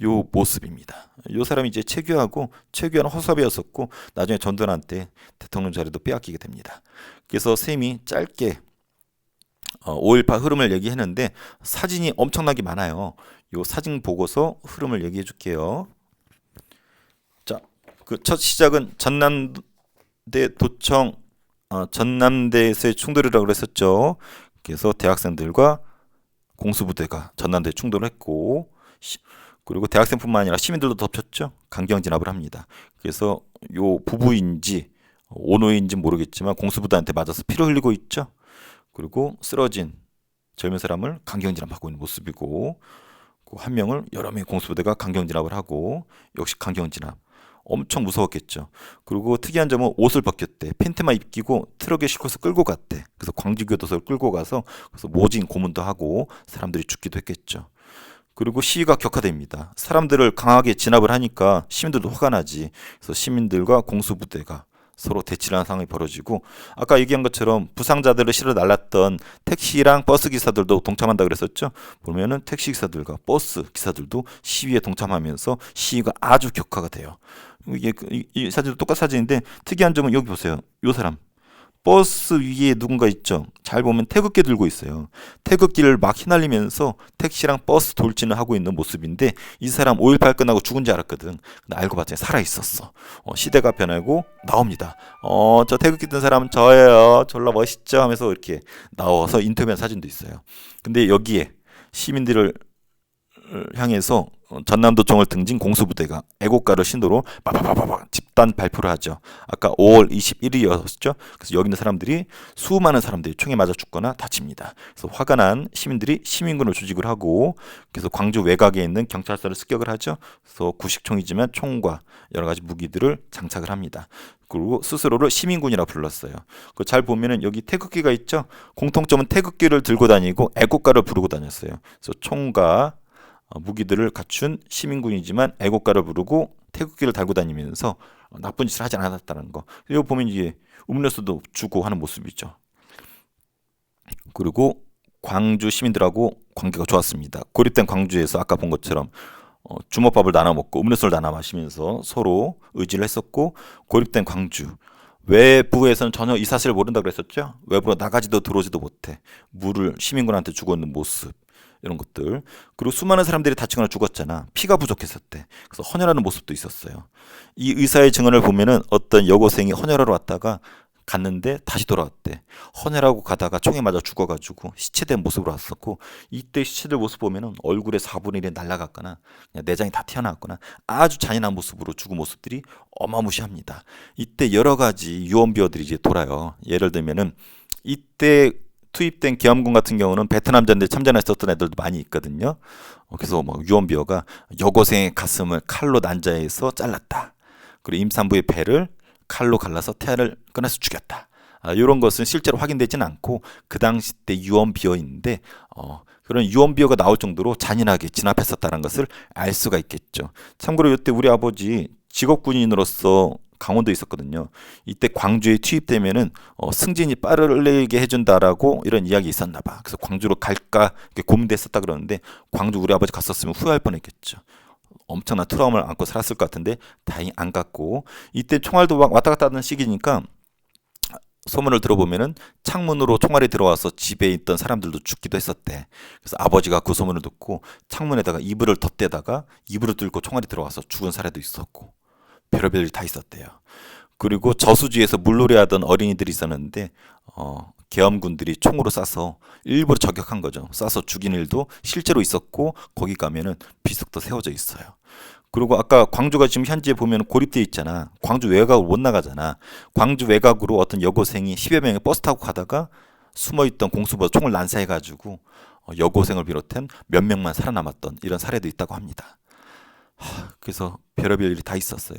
요 모습입니다. 요 사람이 이제 최규하는 허섭이었었고 나중에 전두환한테 대통령 자리도 빼앗기게 됩니다. 그래서 쌤이 짧게 5.18 흐름을 얘기했는데 사진이 엄청나게 많아요. 요 사진 보고서 흐름을 얘기해 줄게요. 자, 그 첫 시작은 전남대에서의 충돌이라고 그랬었죠. 그래서 대학생들과 공수부대가 전남대에 충돌을 했고, 그리고 대학생뿐만 아니라 시민들도 덮쳤죠. 강경 진압을 합니다. 그래서 요 부부인지 오노인지 모르겠지만 공수부대한테 맞아서 피를 흘리고 있죠. 그리고 쓰러진 젊은 사람을 강경 진압하고 있는 모습이고, 한 명을 여러 명의 공수부대가 강경 진압을 하고, 역시 강경 진압. 엄청 무서웠겠죠. 그리고 특이한 점은 옷을 벗겼대. 팬티만 입히고 트럭에 싣고서 끌고 갔대. 그래서 광주교도소를 끌고 가서 그래서 모진 고문도 하고 사람들이 죽기도 했겠죠. 그리고 시위가 격화됩니다. 사람들을 강하게 진압을 하니까 시민들도 화가 나지. 그래서 시민들과 공수부대가 서로 대치를 하는 상황이 벌어지고, 아까 얘기한 것처럼 부상자들을 실어 날랐던 택시랑 버스 기사들도 동참한다 그랬었죠. 보면은 택시 기사들과 버스 기사들도 시위에 동참하면서 시위가 아주 격화가 돼요. 이게 이 사진도 똑같은 사진인데 특이한 점은 여기 보세요. 요 사람 버스 위에 누군가 있죠. 잘 보면 태극기 들고 있어요. 태극기를 막 휘날리면서 택시랑 버스 돌진을 하고 있는 모습인데, 이 사람 5.18 끝나고 죽은 줄 알았거든. 근데 알고 봤더니 살아있었어. 시대가 변하고 나옵니다. 저 태극기 든 사람은 저예요. 졸라 멋있죠 하면서 이렇게 나와서 인터뷰한 사진도 있어요. 근데 여기에 시민들을 향해서 전남도청을 등진 공수부대가 애국가를 신도로 바바바바 집단 발표를 하죠. 아까 5월 21일이었죠. 그래서 여기 있는 사람들이 수많은 사람들이 총에 맞아 죽거나 다칩니다. 그래서 화가 난 시민들이 시민군을 조직을 하고, 그래서 광주 외곽에 있는 경찰서를 습격을 하죠. 그래서 구식총이지만 총과 여러 가지 무기들을 장착을 합니다. 그리고 스스로를 시민군이라 불렀어요. 잘 보면은 여기 태극기가 있죠. 공통점은 태극기를 들고 다니고 애국가를 부르고 다녔어요. 그래서 총과 무기들을 갖춘 시민군이지만 애국가를 부르고 태극기를 달고 다니면서 나쁜 짓을 하지 않았다는 거. 이거 보면 이게 음료수도 주고 하는 모습이죠. 그리고 광주 시민들하고 관계가 좋았습니다. 고립된 광주에서 아까 본 것처럼 주먹밥을 나눠 먹고 음료수를 나눠 마시면서 서로 의지를 했었고, 고립된 광주 외부에서는 전혀 이 사실을 모른다고 그랬었죠. 외부로 나가지도 들어오지도 못해 물을 시민군한테 주고 있는 모습, 이런 것들. 그리고 수많은 사람들이 다치거나 죽었잖아. 피가 부족했었대. 그래서 헌혈하는 모습도 있었어요. 이 의사의 증언을 보면은 어떤 여고생이 헌혈하러 왔다가 갔는데 다시 돌아왔대. 헌혈하고 가다가 총에 맞아 죽어가지고 시체된 모습으로 왔었고, 이때 시체들 모습 보면은 얼굴에 4분의 1이 날아갔거나 그냥 내장이 다 튀어나왔거나 아주 잔인한 모습으로 죽은 모습들이 어마무시합니다. 이때 여러 가지 유언비어들이 이제 돌아요. 예를 들면은 이때 투입된 계엄군 같은 경우는 베트남 전대 참전했었던 애들도 많이 있거든요. 그래서 뭐 유언비어가 여고생의 가슴을 칼로 난자해서 잘랐다. 그리고 임산부의 배를 칼로 갈라서 태아를 꺼내서 죽였다. 이런 것은 실제로 확인되지는 않고 그 당시 때 유언비어인데 그런 유언비어가 나올 정도로 잔인하게 진압했었다는 것을 알 수가 있겠죠. 참고로 이때 우리 아버지 직업군인으로서 강원도에 있었거든요. 이때 광주에 투입되면은 승진이 빠르게 해준다라고 이런 이야기 있었나 봐. 그래서 광주로 갈까 고민됐었다 그러는데 광주 우리 아버지 갔었으면 후회할 뻔했겠죠. 엄청난 트라우마를 안고 살았을 것 같은데 다행히 안 갔고, 이때 총알도 막 왔다 갔다 하는 시기니까 소문을 들어보면은 창문으로 총알이 들어와서 집에 있던 사람들도 죽기도 했었대. 그래서 아버지가 그 소문을 듣고 창문에다가 이불을 덧대다가 이불을 뚫고 총알이 들어와서 죽은 사례도 있었고, 별의별 일이 다 있었대요. 그리고 저수지에서 물놀이하던 어린이들이 있었는데 계엄군들이 총으로 쏴서 일부러 저격한 거죠. 쏴서 죽인 일도 실제로 있었고, 거기 가면은 비석도 세워져 있어요. 그리고 아까 광주가 지금 현재 보면 고립돼 있잖아. 광주 외곽으로 못 나가잖아. 광주 외곽으로 어떤 여고생이 10여 명의 버스 타고 가다가 숨어있던 공수부가 총을 난사해가지고 여고생을 비롯한 몇 명만 살아남았던 이런 사례도 있다고 합니다. 그래서 별의별 일이 다 있었어요.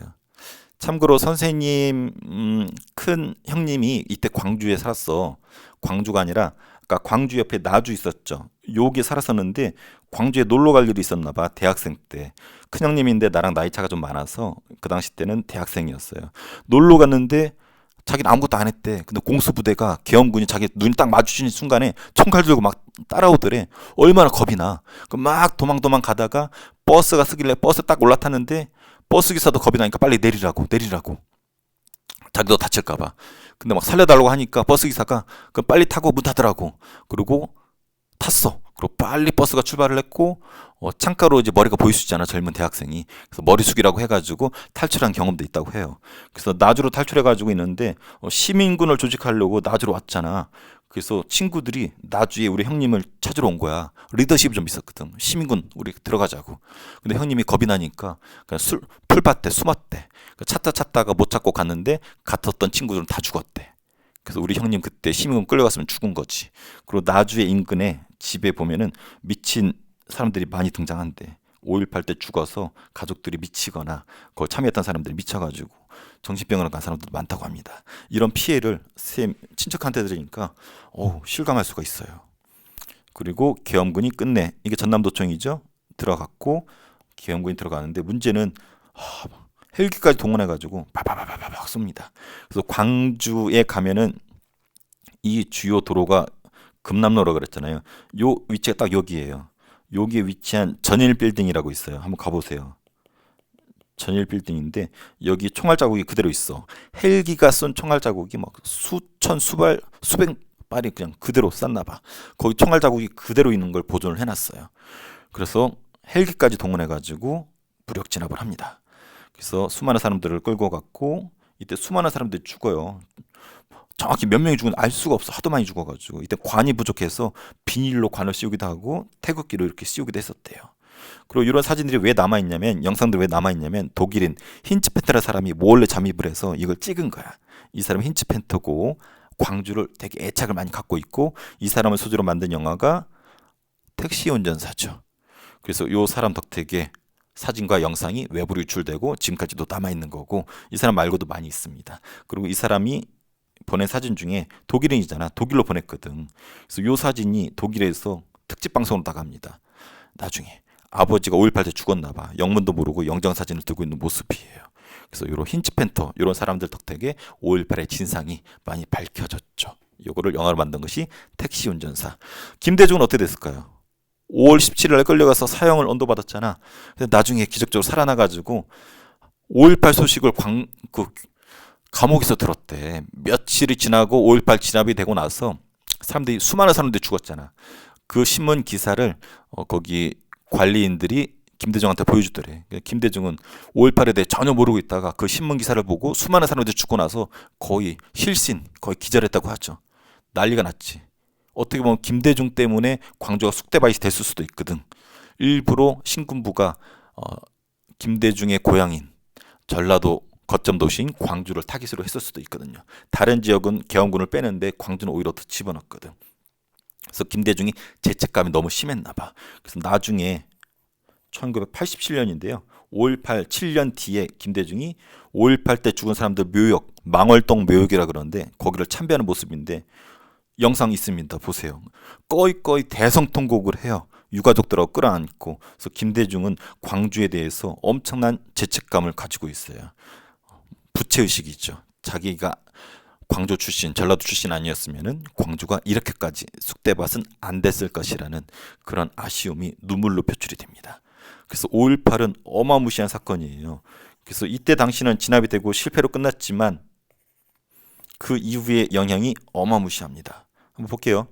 참고로 선생님 큰 형님이 이때 광주에 살았어. 광주가 아니라 아까 광주 옆에 나주 있었죠. 여기 살았었는데 광주에 놀러 갈 일이 있었나 봐. 대학생 때. 큰 형님인데 나랑 나이 차가 좀 많아서 그 당시 때는 대학생이었어요. 놀러 갔는데 자기는 아무것도 안 했대. 근데 공수부대가 계엄군이 자기 눈이 딱 마주치는 순간에 총칼 들고 막 따라오더래. 얼마나 겁이 나. 막 도망 가다가 버스가 쓰길래 버스 딱 올라탔는데 버스 기사도 겁이 나니까 빨리 내리라고. 자기도 다칠까봐. 근데 막 살려달라고 하니까 버스 기사가 그럼 빨리 타고 문 닫으라고. 그리고 탔어. 그리고 빨리 버스가 출발을 했고 창가로 이제 머리가 보일 수 있잖아, 젊은 대학생이. 그래서 머리 숙이라고 해가지고 탈출한 경험도 있다고 해요. 그래서 나주로 탈출해가지고 있는데 시민군을 조직하려고 나주로 왔잖아. 그래서 친구들이 나주에 우리 형님을 찾으러 온 거야. 리더십이 좀 있었거든. 시민군 우리 들어가자고. 근데 형님이 겁이 나니까 그냥 풀밭에 숨었대. 찾다가 못 찾고 갔는데 갔었던 친구들은 다 죽었대. 그래서 우리 형님 그때 시민군 끌려갔으면 죽은 거지. 그리고 나주의 인근에 집에 보면은 미친 사람들이 많이 등장한대. 5.18 때 죽어서 가족들이 미치거나 거기 참여했던 사람들이 미쳐가지고 정신병원을 간 사람들도 많다고 합니다. 이런 피해를 친척한테 들으니까 실감할 수가 있어요. 그리고 계엄군이 끝내 이게 전남도청이죠. 들어갔고 계엄군이 들어가는데 문제는 헬기까지 동원해가지고 바바바바박 쏩니다. 그래서 광주에 가면은 이 주요 도로가 금남로라고 그랬잖아요. 요 위치가 딱 여기예요. 여기에 위치한 전일 빌딩이라고 있어요. 한번 가보세요. 전일 빌딩인데 여기 총알 자국이 그대로 있어. 헬기가 쏜 총알 자국이 막 수천 수백 발이 그냥 그대로 쐈나 봐. 거기 총알 자국이 그대로 있는 걸 보존을 해놨어요. 그래서 헬기까지 동원해가지고 무력 진압을 합니다. 그래서 수많은 사람들을 끌고 갔고 이때 수많은 사람들이 죽어요. 정확히 몇 명이 죽은지 알 수가 없어. 하도 많이 죽어가지고 이때 관이 부족해서 비닐로 관을 씌우기도 하고 태극기로 이렇게 씌우기도 했었대요. 그리고 이런 사진들이 왜 남아있냐면, 영상들이 왜 남아있냐면 독일인 힌츠펜터라는 사람이 몰래 잠입을 해서 이걸 찍은 거야. 이 사람은 힌츠펜터고 광주를 되게 애착을 많이 갖고 있고 이 사람을 소재로 만든 영화가 택시 운전사죠. 그래서 이 사람 덕택에 사진과 영상이 외부로 유출되고 지금까지도 남아있는 거고, 이 사람 말고도 많이 있습니다. 그리고 이 사람이 보낸 사진 중에 독일인이잖아. 독일로 보냈거든. 그래서 이 사진이 독일에서 특집 방송으로 나갑니다. 나중에 아버지가 5.18 때 죽었나 봐. 영문도 모르고 영정사진을 들고 있는 모습이에요. 그래서 이런 힌츠펜터 이런 사람들 덕택에 5.18의 진상이 많이 밝혀졌죠. 이거를 영화로 만든 것이 택시 운전사. 김대중은 어떻게 됐을까요? 5월 17일에 끌려가서 사형을 언도받았잖아. 근데 나중에 기적적으로 살아나가지고 5.18 소식을 감옥에서 들었대. 며칠이 지나고 5.18 진압이 되고 나서 수많은 사람들이 죽었잖아. 그 신문 기사를 거기 관리인들이 김대중한테 보여주더래. 김대중은 5.18에 대해 전혀 모르고 있다가 그 신문 기사를 보고 수많은 사람들이 죽고 나서 거의 실신, 거의 기절했다고 하죠. 난리가 났지. 어떻게 보면 김대중 때문에 광주가 쑥대밭이 됐을 수도 있거든. 일부러 신군부가 김대중의 고향인 전라도 거점 도시인 광주를 타깃으로 했을 수도 있거든요. 다른 지역은 계엄군을 빼는데 광주는 오히려 더 집어넣었거든. 그래서 김대중이 죄책감이 너무 심했나 봐. 그래서 나중에 1987년인데요. 5.18 7년 뒤에 김대중이 5.18 때 죽은 사람들 묘역, 망월동 묘역이라 그러는데 거기를 참배하는 모습인데 영상 있습니다. 보세요. 꺼이꺼이 대성통곡을 해요. 유가족들하고 끌어안고. 그래서 김대중은 광주에 대해서 엄청난 죄책감을 가지고 있어요. 부채의식이죠. 자기가 광주 출신, 전라도 출신 아니었으면은 광주가 이렇게까지 쑥대밭은 안 됐을 것이라는 그런 아쉬움이 눈물로 표출이 됩니다. 그래서 5.18은 어마무시한 사건이에요. 그래서 이때 당시는 진압이 되고 실패로 끝났지만 그 이후의 영향이 어마무시합니다. 한번 볼게요.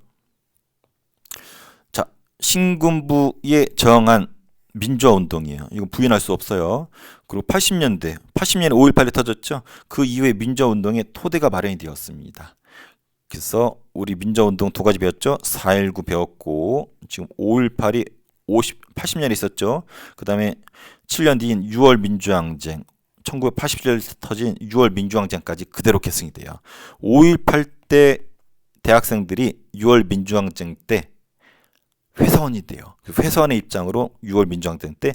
자, 신군부에 저항한 민주화 운동이에요. 이건 부인할 수 없어요. 그리고 80년대 5.18이 터졌죠. 그 이후에 민주화 운동의 토대가 마련이 되었습니다. 그래서 우리 민주화 운동 두 가지 배웠죠. 4.19 배웠고 지금 5.18이 80년에 있었죠. 그 다음에 7년 뒤인 6월 민주항쟁, 1987년에 터진 6월 민주항쟁까지 그대로 계승이 돼요. 5.18 때 대학생들이 6월 민주항쟁 때 회사원이 돼요. 회사원의 입장으로 6월 민주항쟁 때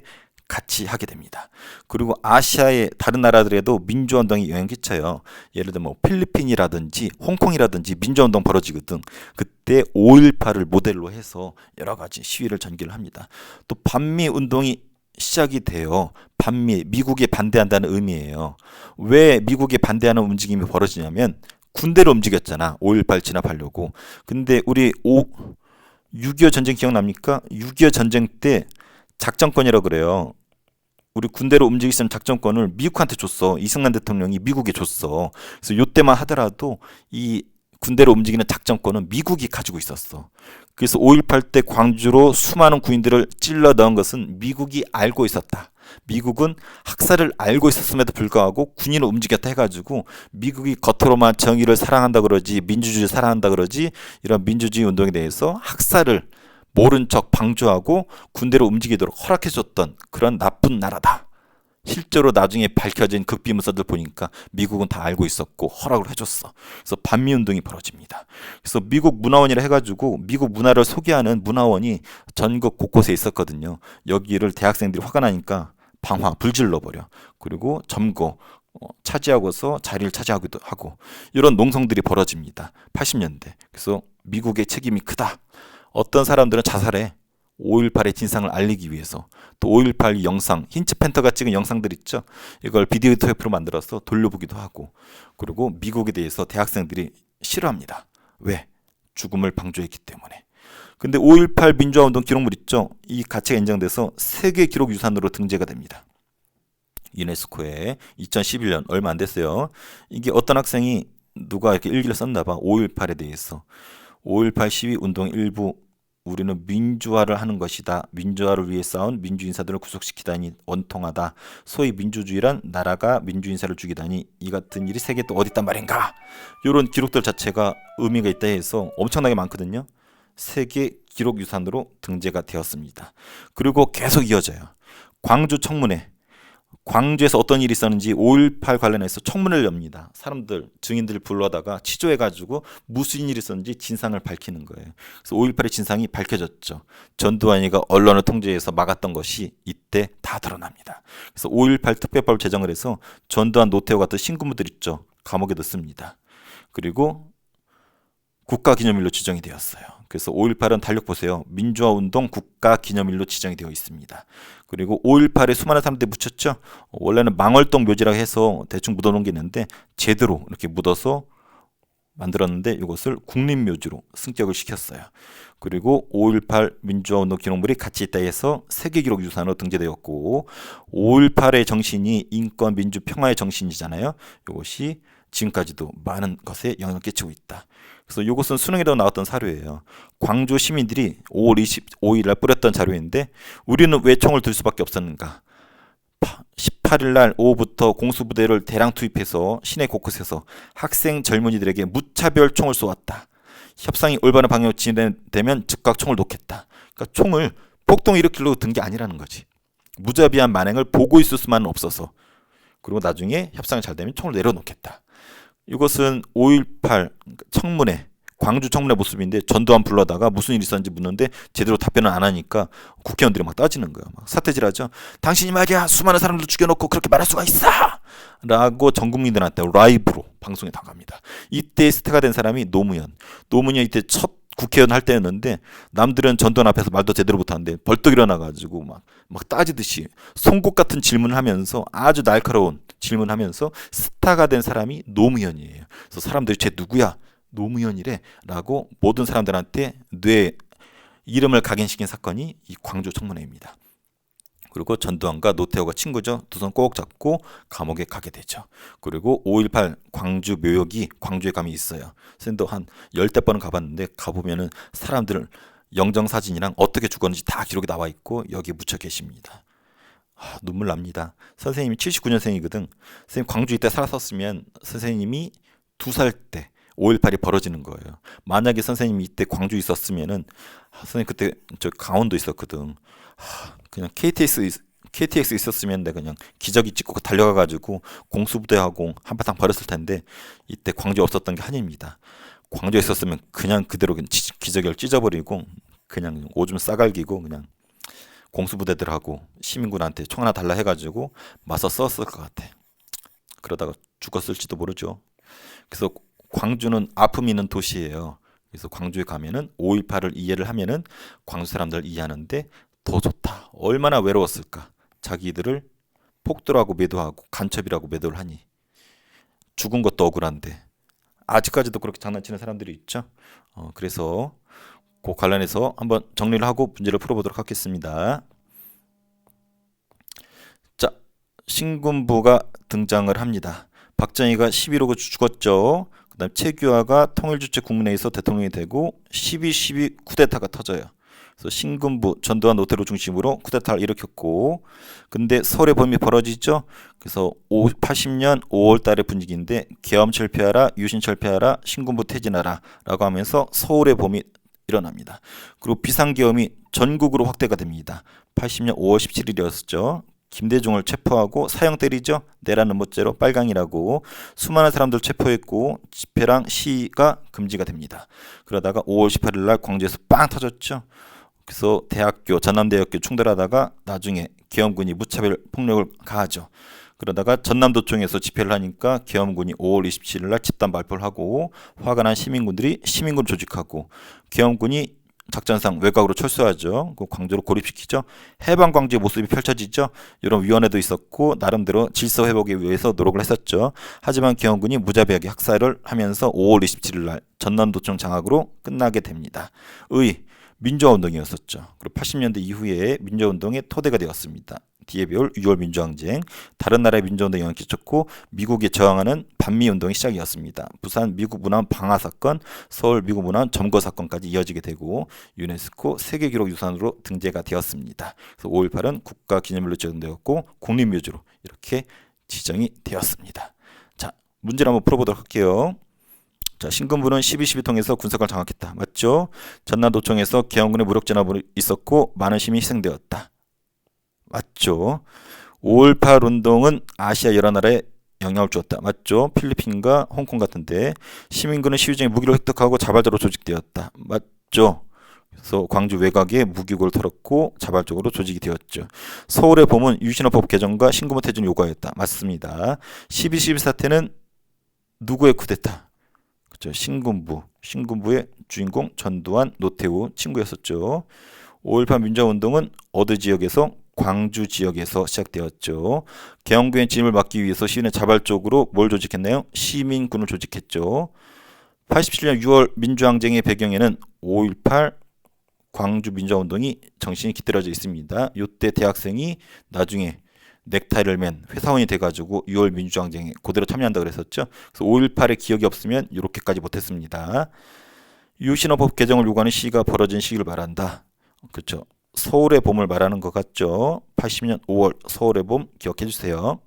같이 하게 됩니다. 그리고 아시아의 다른 나라들에도 민주화운동이 영향 끼쳐요. 예를 들면 뭐 필리핀이라든지 홍콩이라든지 민주화운동 벌어지거든. 그때 5.18을 모델로 해서 여러 가지 시위를 전개를 합니다. 또 반미 운동이 시작이 돼요. 반미, 미국에 반대한다는 의미예요. 왜 미국에 반대하는 움직임이 벌어지냐면 군대로 움직였잖아. 5.18 진압하려고. 근데 우리 6.25 전쟁 기억납니까? 6.25 전쟁 때 작전권이라고 그래요. 우리 군대로 움직이는 작전권을 미국한테 줬어. 이승만 대통령이 미국에 줬어. 그래서 이때만 하더라도 이 군대로 움직이는 작전권은 미국이 가지고 있었어. 그래서 5.18 때 광주로 수많은 군인들을 찔러 넣은 것은 미국이 알고 있었다. 미국은 학살을 알고 있었음에도 불구하고 군인을 움직였다 해가지고 미국이 겉으로만 정의를 사랑한다 그러지, 민주주의를 사랑한다 그러지, 이런 민주주의 운동에 대해서 학살을 모른 척 방조하고 군대로 움직이도록 허락해줬던 그런 나쁜 나라다. 실제로 나중에 밝혀진 극비문서들 보니까 미국은 다 알고 있었고 허락을 해줬어. 그래서 반미운동이 벌어집니다. 그래서 미국 문화원이라 해가지고 미국 문화를 소개하는 문화원이 전국 곳곳에 있었거든요. 여기를 대학생들이 화가 나니까 방화, 불질러버려. 그리고 점거, 차지하고서 자리를 차지하기도 하고 이런 농성들이 벌어집니다. 80년대. 그래서 미국의 책임이 크다. 어떤 사람들은 자살해. 5.18의 진상을 알리기 위해서. 또 5.18 영상, 힌츠팬터가 찍은 영상들 있죠. 이걸 비디오 테이프로 만들어서 돌려보기도 하고. 그리고 미국에 대해서 대학생들이 싫어합니다. 왜? 죽음을 방조했기 때문에. 근데 5.18 민주화운동 기록물 있죠. 이 가치가 인정돼서 세계 기록 유산으로 등재가 됩니다. 유네스코에 2011년 얼마 안 됐어요. 이게 어떤 학생이 누가 이렇게 일기를 썼나 봐. 5.18에 대해서. 5.18 시위 운동 일부 우리는 민주화를 하는 것이다. 민주화를 위해 싸운 민주인사들을 구속시키다니 원통하다. 소위 민주주의란 나라가 민주인사를 죽이다니 이 같은 일이 세계에 또 어디 있단 말인가. 이런 기록들 자체가 의미가 있다 해서 엄청나게 많거든요. 세계 기록유산으로 등재가 되었습니다. 그리고 계속 이어져요. 광주 청문회. 광주에서 어떤 일이 있었는지 5.18 관련해서 청문회를 엽니다. 사람들, 증인들 불러다가 취조해가지고 무슨 일이 있었는지 진상을 밝히는 거예요. 그래서 5.18의 진상이 밝혀졌죠. 전두환이가 언론을 통제해서 막았던 것이 이때 다 드러납니다. 그래서 5.18 특별법을 제정을 해서 전두환, 노태우 같은 신군부들 있죠. 감옥에 넣습니다. 그리고 국가기념일로 지정이 되었어요. 그래서 5.18은 달력 보세요. 민주화운동 국가기념일로 지정이 되어 있습니다. 그리고 5.18에 수많은 사람들이 묻혔죠. 원래는 망월동 묘지라고 해서 대충 묻어놓은 게 있는데 제대로 이렇게 묻어서 만들었는데 이것을 국립묘지로 승격을 시켰어요. 그리고 5.18 민주화운동 기록물이 같이 있다 해서 세계기록유산으로 등재되었고 5.18의 정신이 인권, 민주, 평화의 정신이잖아요. 이것이 지금까지도 많은 것에 영향을 끼치고 있다. 그래서 이것은 수능에도 나왔던 사료예요. 광주 시민들이 5월 25일 날 뿌렸던 자료인데 우리는 왜 총을 들 수밖에 없었는가? 18일 날 오후부터 공수부대를 대량 투입해서 시내 곳곳에서 학생 젊은이들에게 무차별 총을 쏘았다. 협상이 올바른 방향으로 진행되면 즉각 총을 놓겠다. 그러니까 총을 폭동 일으키려고 든 게 아니라는 거지. 무자비한 만행을 보고 있을 수만은 없어서. 그리고 나중에 협상이 잘 되면 총을 내려놓겠다. 이것은 5.18 청문회, 광주 청문회 모습인데 전두환 불러다가 무슨 일이 있었는지 묻는데 제대로 답변을 안 하니까 국회의원들이 막 따지는 거야. 막 사태질하죠. 당신이 말이야 수많은 사람들 죽여놓고 그렇게 말할 수가 있어! 라고 전 국민들한테 라이브로 방송에 나갑니다. 이때 스타가 된 사람이 노무현. 노무현 이때 첫 국회의원 할 때였는데 남들은 전두환 앞에서 말도 제대로 못하는데 벌떡 일어나가지고 막 따지듯이 송곳 같은 질문을 하면서 아주 날카로운 질문하면서 스타가 된 사람이 노무현이에요. 그래서 사람들이 쟤 누구야? 노무현이래 라고 모든 사람들한테 뇌 이름을 각인시킨 사건이 이 광주 청문회입니다. 그리고 전두환과 노태우가 친구죠. 두 손 꼭 잡고 감옥에 가게 되죠. 그리고 5.18 광주 묘역이 광주에 가면 있어요. 선생님도 한 10대 번은 가봤는데 가보면은 사람들 영정사진이랑 어떻게 죽었는지 다 기록이 나와 있고 여기에 묻혀 계십니다. 눈물 납니다. 선생님이 79년생이거든. 선생님 광주 이때 살았었으면 선생님이 2살 때 5.18이 벌어지는 거예요. 만약에 선생님이 이때 광주 있었으면은 선생님 그때 저 강원도 있었거든. 그냥 KTX 있었으면 내가 그냥 기저귀 찢고 달려가가지고 공수부대하고 한바탕 벌였을 텐데 이때 광주에 없었던 게 한입니다. 광주에 있었으면 그냥 그대로 기저귀를 찢어버리고 그냥 오줌 싸갈기고 그냥 공수부대들하고 시민군한테 총 하나 달라 해가지고 맞서 썼을 것 같아. 그러다가 죽었을지도 모르죠. 그래서 광주는 아픔이 있는 도시예요. 그래서 광주에 가면은 5.18을 이해를 하면은 광주 사람들 이해하는데 더 좋다. 얼마나 외로웠을까. 자기들을 폭도라고 매도하고 간첩이라고 매도를 하니 죽은 것도 억울한데 아직까지도 그렇게 장난치는 사람들이 있죠. 그래서 그 관련해서 한번 정리를 하고 문제를 풀어보도록 하겠습니다. 자, 신군부가 등장을 합니다. 박정희가 11.5고 죽었죠. 그 다음 최규하가 통일주체 국내에서 대통령이 되고 12.12 쿠데타가 터져요. 그래서 신군부 전두환 노태우 중심으로 쿠데타를 일으켰고 근데 서울의 범이 벌어지죠. 그래서 80년 5월 달의 분위기인데 계엄 철폐하라, 유신 철폐하라, 신군부 퇴진하라 라고 하면서 서울의 범이 일어납니다. 그리고 비상계엄이 전국으로 확대가 됩니다. 80년 5월 17일이었죠. 김대중을 체포하고 사형 때리죠. 내라는 모죄로 빨강이라고 수많은 사람들 체포했고 집회랑 시위가 금지가 됩니다. 그러다가 5월 18일 날 광주에서 빵 터졌죠. 그래서 대학교 전남대학교 충돌하다가 나중에 계엄군이 무차별 폭력을 가하죠. 그러다가 전남도청에서 집회를 하니까 계엄군이 5월 27일 날 집단 발표를 하고 화가 난 시민군들이 시민군 조직하고 계엄군이 작전상 외곽으로 철수하죠. 광주로 고립시키죠. 해방광주의 모습이 펼쳐지죠. 이런 위원회도 있었고 나름대로 질서 회복에 위해서 노력을 했었죠. 하지만 계엄군이 무자비하게 학살을 하면서 5월 27일 날 전남도청 장악으로 끝나게 됩니다. 민주화운동이었었죠. 그리고 80년대 이후에 민주화운동의 토대가 되었습니다. 뒤에 배울 6월 민주항쟁, 다른 나라의 민주화운동에 영향을 끼쳤고 미국에 저항하는 반미운동이 시작이었습니다. 부산 미국 문화원 방화 사건, 서울 미국 문화원 점거 사건까지 이어지게 되고 유네스코 세계기록유산으로 등재가 되었습니다. 그래서 5.18은 국가기념일로 지정되었고 국립묘지로 이렇게 지정이 되었습니다. 자, 문제를 한번 풀어보도록 할게요. 자, 신군부는 12.12 통해서 군사권을 장악했다. 맞죠? 전남도청에서 계엄군의 무력 진압이 있었고 많은 시민이 희생되었다. 맞죠? 5.18 운동은 아시아 여러 나라에 영향을 주었다. 맞죠? 필리핀과 홍콩 같은데 시민군은 시위 중에 무기를 획득하고 자발적으로 조직되었다. 맞죠? 그래서 광주 외곽에 무기고를 털었고 자발적으로 조직이 되었죠. 서울의 봄은 유신헌법 개정과 신군부 퇴진을 요구하였다. 맞습니다. 12.12 사태는 누구의 쿠데타? 그렇죠. 신군부의 주인공 전두환, 노태우 친구였었죠. 5.18 민주화운동은 어느 지역에서? 광주 지역에서 시작되었죠. 계엄군의 진입을 막기 위해서 시민은 자발적으로 뭘 조직했나요? 시민군을 조직했죠. 87년 6월 민주항쟁의 배경에는 5.18 광주 민주화운동이 정신이 깃들어져 있습니다. 이때 대학생이 나중에 넥타이를 맨 회사원이 돼가지고 6월 민주항쟁에 그대로 참여한다 그랬었죠. 그래서 5.18의 기억이 없으면 이렇게까지 못했습니다. 유신헌법 개정을 요구하는 시위가 벌어진 시기를 말한다. 그렇죠. 서울의 봄을 말하는 것 같죠. 80년 5월 서울의 봄 기억해 주세요.